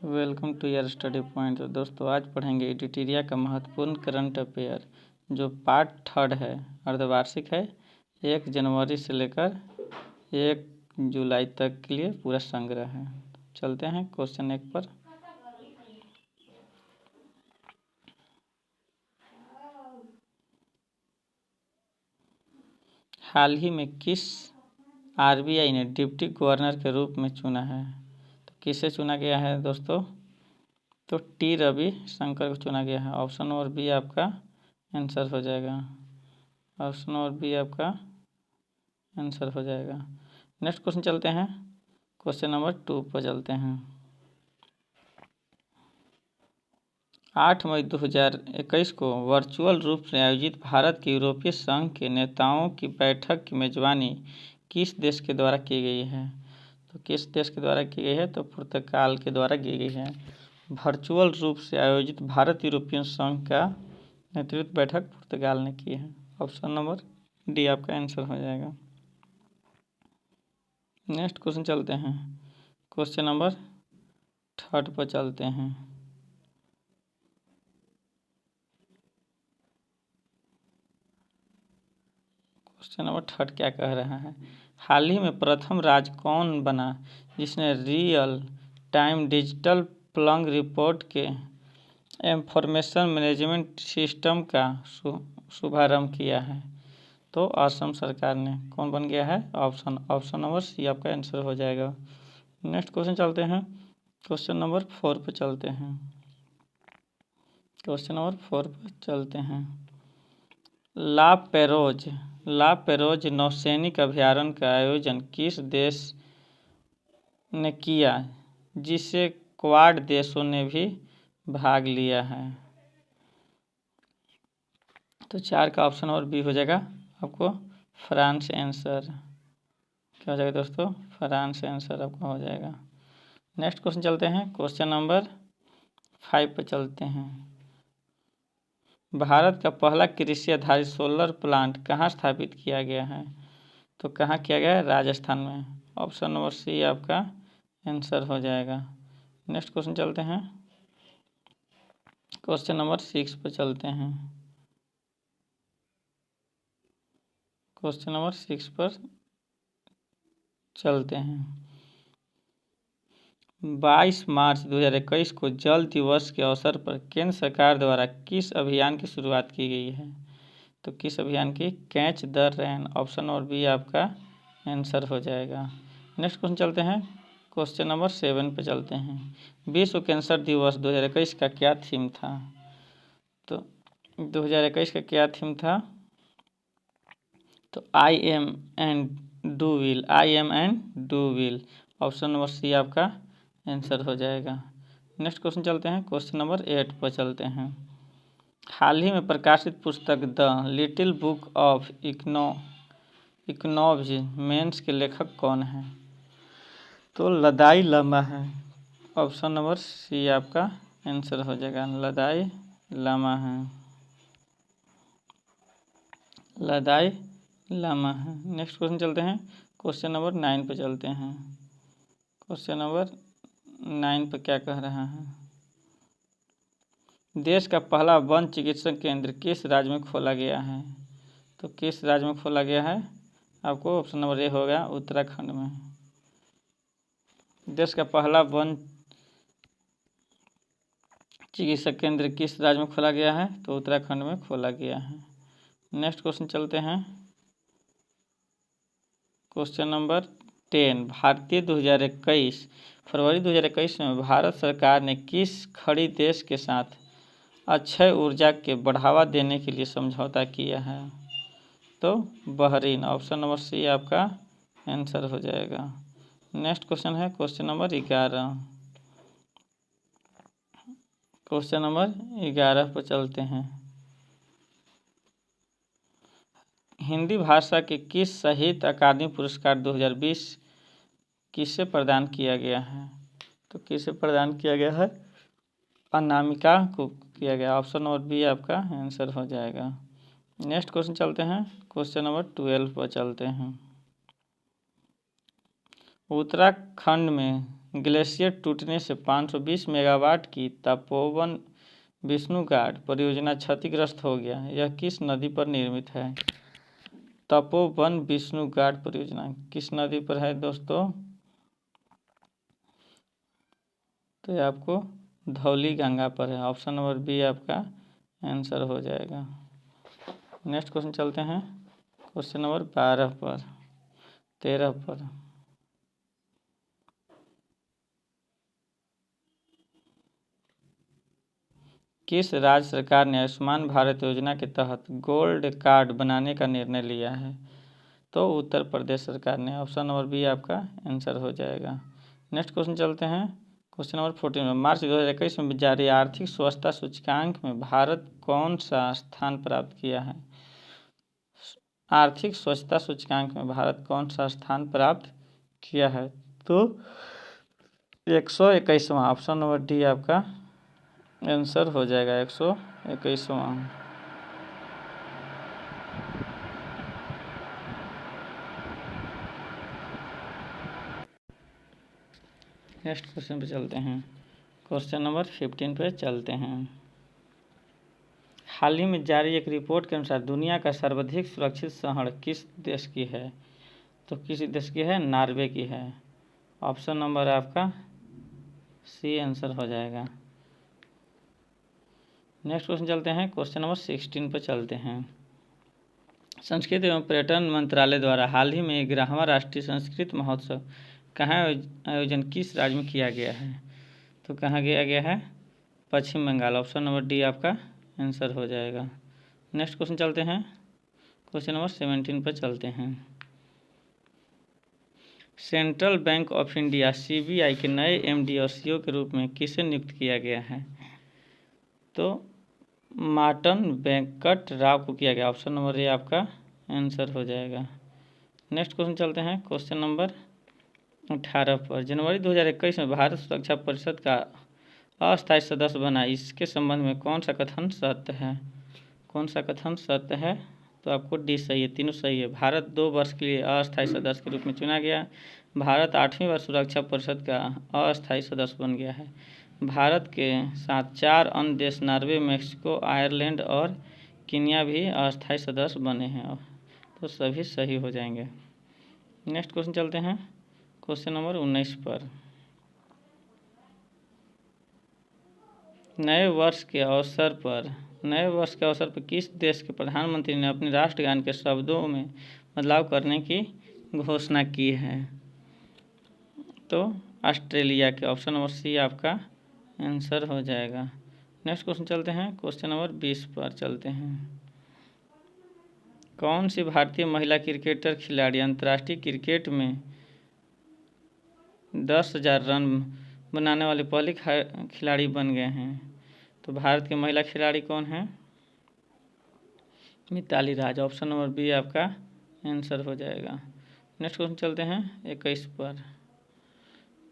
Welcome to your study point. तो दोस्तों आज पढ़ेंगे एडिटोरिया का महत्वपूर्ण करंट अफेयर जो पार्ट 3 है, अर्धवार्षिक है। 1 जनवरी से लेकर 1 जुलाई तक के लिए पूरा संग्रह है। चलते हैं क्वेश्चन 1 पर। हाल ही में किस आरबीआई ने डिप्टी गवर्नर के रूप में चुना है? तो किसे चुना गया है दोस्तों? तो टी रवि शंकर को चुना गया है। ऑप्शन नंबर बी आपका आंसर हो जाएगा। ऑप्शन नंबर बी आपका आंसर हो जाएगा। नेक्स्ट क्वेश्चन चलते हैं, क्वेश्चन नंबर 2 पर चलते हैं। 8 मई 2021 को वर्चुअल रूप से आयोजित भारत के यूरोपीय संघ के नेताओं की बैठक की मेजबानी किस देश के द्वारा की गई है? तो किस देश के द्वारा की गई है? तो पुर्तगाल के द्वारा की गई है। वर्चुअल रूप से आयोजित भारत यूरोपियन संघ का नेतृत्व बैठक पुर्तगाल ने की है। ऑप्शन नंबर डी आपका आंसर हो जाएगा। नेक्स्ट क्वेश्चन चलते हैं, क्वेश्चन नंबर 3 पर चलते हैं। क्वेश्चन नंबर 3 क्या कह रहा है? हाल ही में प्रथम राज्य कौन बना जिसने real time digital plunge report के इंफॉर्मेशन मैनेजमेंट सिस्टम का शुभारंभ किया है? तो असम सरकार ने। कौन बन गया है? ऑप्शन नंबर सी आपका आंसर हो जाएगा। नेक्स्ट क्वेश्चन चलते हैं, क्वेश्चन नंबर 4 पर चलते हैं। क्वेश्चन नंबर 4 पर चलते हैं। ला पेरोज नौसैनिक अभ्यारण्य का आयोजन किस देश ने किया जिसे क्वाड देशों ने भी भाग लिया है? तो 4 का ऑप्शन और बी हो जाएगा आपको फ्रांस आंसर। क्या हो जाएगा दोस्तों? फ्रांस आंसर आपका हो जाएगा। नेक्स्ट क्वेश्चन चलते हैं, क्वेश्चन नंबर 5 पर चलते हैं। भारत का पहला कृषि आधारित सोलर प्लांट कहाँ स्थापित किया गया है? तो कहाँ किया गया है? राजस्थान में। ऑप्शन नंबर सी आपका आंसर हो जाएगा। नेक्स्ट क्वेश्चन चलते हैं, क्वेश्चन नंबर 6 पर चलते हैं। क्वेश्चन नंबर 6 पर चलते हैं। 22 मार्च 2021 को जल दिवस के अवसर पर केंद्र सरकार द्वारा किस अभियान की शुरुआत की गई है? तो किस अभियान की? Catch the rain. ऑप्शन और बी आपका आंसर हो जाएगा। नेक्स्ट क्वेश्चन चलते हैं, क्वेश्चन नंबर 7 पे चलते हैं। विश्व कैंसर दिवस 2021 का क्या थीम था? तो 2021 का क्या थीम था? तो I am and do will. Option number C आपका आंसर हो जाएगा। नेक्स्ट क्वेश्चन चलते हैं, क्वेश्चन नंबर 8 पर चलते हैं। हाल ही में प्रकाशित पुस्तक the little book of economics मेंस के लेखक कौन है? तो लदाई लामा है। ऑप्शन नंबर सी आपका आंसर हो जाएगा। लदाई लामा है। लदाई लामा है। नेक्स्ट क्वेश्चन चलते हैं, क्वेश्चन नंबर 9 पे चलते हैं। क्वेश्चन नंबर 9 पे क्या कह रहा है? देश का पहला वन चिकित्सक केंद्र किस राज्य में खोला गया है? तो किस राज्य में खोला गया है? आपको ऑप्शन नंबर ए होगा उत्तराखंड में। देश का पहला वन चिकित्सक केंद्र किस राज्य में खोला गया है? तो उत्तराखंड में खोला गया है। नेक्स्ट क्वेश्चन चलते हैं, क्वेश्चन नंबर 10। फरवरी 2021 में भारत सरकार ने किस खड़ी देश के साथ अक्षय ऊर्जा के बढ़ावा देने के लिए समझौता किया है? तो बहरीन। ऑप्शन नंबर सी आपका आंसर हो जाएगा। नेक्स्ट क्वेश्चन है क्वेश्चन नंबर 11। क्वेश्चन नंबर 11 पर चलते हैं। हिंदी भाषा के किस साहित्य अकादमी पुरस्कार 2020 किसे प्रदान किया गया है? तो किसे प्रदान किया गया है? अनामिका को किया गया। ऑप्शन नंबर बी आपका आंसर हो जाएगा। नेक्स्ट क्वेश्चन चलते हैं, क्वेश्चन नंबर 12 पर चलते हैं। उत्तराखंड में ग्लेशियर टूटने से 520 मेगावाट की तपोवन विष्णुघाट परियोजना क्षतिग्रस्त हो गया। यह किस नदी पर निर्मित है? तपोवन विष्णुघाट परियोजना किस नदी पर है दोस्तों? तो ये आपको धौली गंगा पर है। ऑप्शन नंबर बी आपका आंसर हो जाएगा। नेक्स्ट क्वेश्चन चलते हैं क्वेश्चन नंबर 13 पर। किस राज्य सरकार ने आयुष्मान भारत योजना के तहत गोल्ड कार्ड बनाने का निर्णय लिया है? तो उत्तर प्रदेश सरकार ने। ऑप्शन नंबर बी आपका आंसर हो जाएगा। नेक्स्ट क्वेश्चन चलते हैं क्वेश्चन नंबर 14 में। मार्च 2021 में जारी आर्थिक स्वच्छता सूचकांक में भारत कौन सा स्थान प्राप्त किया है? आर्थिक स्वच्छता सूचकांक में भारत कौन सा स्थान प्राप्त किया है? तो 121वां। ऑप्शन नंबर डी आपका आंसर हो जाएगा 121वां। नेक्स्ट क्वेश्चन पे चलते हैं क्वेश्चन नंबर 15 पे चलते हैं। हाल ही में जारी एक रिपोर्ट के अनुसार दुनिया का सर्वाधिक सुरक्षित शहर किस देश की है? तो किस देश की है? नॉर्वे की है। ऑप्शन नंबर आपका सी आंसर हो जाएगा। नेक्स्ट क्वेश्चन चलते हैं क्वेश्चन नंबर 16 पर चलते हैं। संस्कृति एवं पर्यटन मंत्रालय द्वारा हाल ही में 11वां राष्ट्रीय संस्कृत महोत्सव कहाँ आयोजन किस राज्य में किया गया है? तो कहाँ किया गया है? पश्चिम बंगाल। ऑप्शन नंबर डी आपका आंसर हो जाएगा। नेक्स्ट क्वेश्चन चलते हैं क्वेश्चन नंबर 17 पर चलते हैं। Central bank of India CBI के नए MD और CEO के रूप में किसे नियुक्त किया गया है? तो मार्टन वेंकट राव को किया गया। ऑप्शन नंबर ए आपका आंसर हो जाएगा। नेक्स्ट क्वेश्चन चलते हैं क्वेश्चन नंबर 18 पर। जनवरी 2021 में भारत सुरक्षा परिषद का अस्थायी सदस्य बना, इसके संबंध में कौन सा कथन सत्य है? कौन सा कथन सत्य है? तो आपको डी सही है, तीनों सही है। भारत 2 वर्ष के लिए अस्थायी सदस्य के रूप में चुना गया। भारत 8वीं बार सुरक्षा परिषद का अस्थायी सदस्य बन गया है। भारत के साथ 4 अन्य देश नॉर्वे, मेक्सिको, आयरलैंड और कीनिया भी अस्थायी सदस्य बने हैं। तो सभी सही हो जाएंगे। नेक्स्ट क्वेश्चन चलते हैं क्वेश्चन नंबर 19 पर। नए वर्ष के अवसर पर किस देश के प्रधानमंत्री ने अपने राष्ट्रगान के शब्दों में बदलाव करने की घोषणा की है? तो ऑस्ट्रेलिया के। ऑप्शन नंबर सी आपका आंसर हो जाएगा। नेक्स्ट क्वेश्चन चलते हैं क्वेश्चन नंबर 20 पर चलते हैं। कौन सी भारतीय महिला क्रिकेटर खिलाड़ी अंतर्राष्ट्रीय क्रिकेट में 10,000 रन बनाने वाले पहले खिलाड़ी बन गए हैं? तो भारत के महिला खिलाड़ी कौन हैं? मिताली राज। ऑप्शन नंबर बी आपका आंसर हो जाएगा। नेक्स्ट क्वेश्चन चलते हैं 21 पर।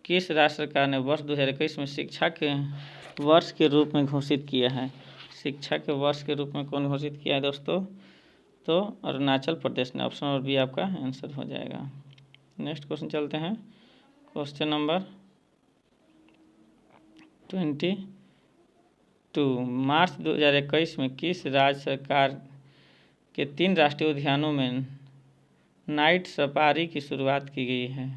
किस राज्य सरकार ने वर्ष 2021 में शिक्षा के वर्ष के रूप में घोषित किया है? शिक्षा के वर्ष के रूप में कौन घोषित किया है दोस्तों? तो अरुणाचल प्रदेश ने। ऑप्शन नंबर बी आपका आंसर हो जाएगा। नेक्स्ट क्वेश्चन चलते हैं क्वेश्चन नंबर 22। मार्च 2021 में किस राज्य सरकार के 3 राष्ट्रीय उद्यानों में नाइट सफारी की शुरुआत की गई है?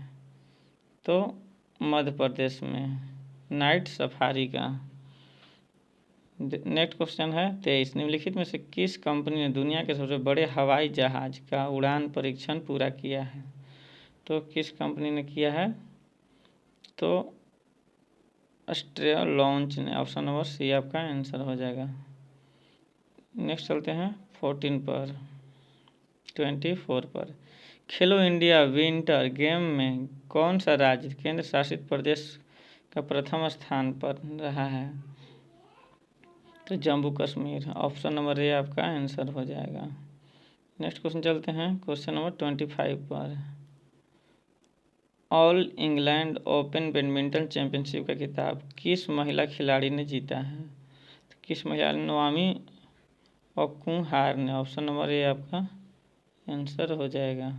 तो मध्य प्रदेश में नाइट सफारी का। नेक्स्ट क्वेश्चन है 23। निम्नलिखित में से किस कंपनी ने दुनिया के सबसे बड़े हवाई जहाज का उड़ान परीक्षण पूरा किया है? तो किस कंपनी ने किया है? तो ऑस्ट्रिया लॉन्च ने। ऑप्शन नंबर सी आपका आंसर हो जाएगा। नेक्स्ट चलते हैं 24 पर। खेलो इंडिया विंटर गेम में कौन सा राज्य केंद्र शासित प्रदेश का प्रथम स्थान पर रहा है? तो Jammu Kashmir. Option number A आपका आंसर हो जाएगा। नेक्स्ट क्वेश्चन चलते हैं क्वेश्चन नंबर 25 पर। All England open badminton championship का खिताब किस महिला खिलाड़ी ने जीता है? तो किस महिला? नोमी ओकुहारा ने। ऑप्शन नंबर ए आपका आंसर हो जाएगा।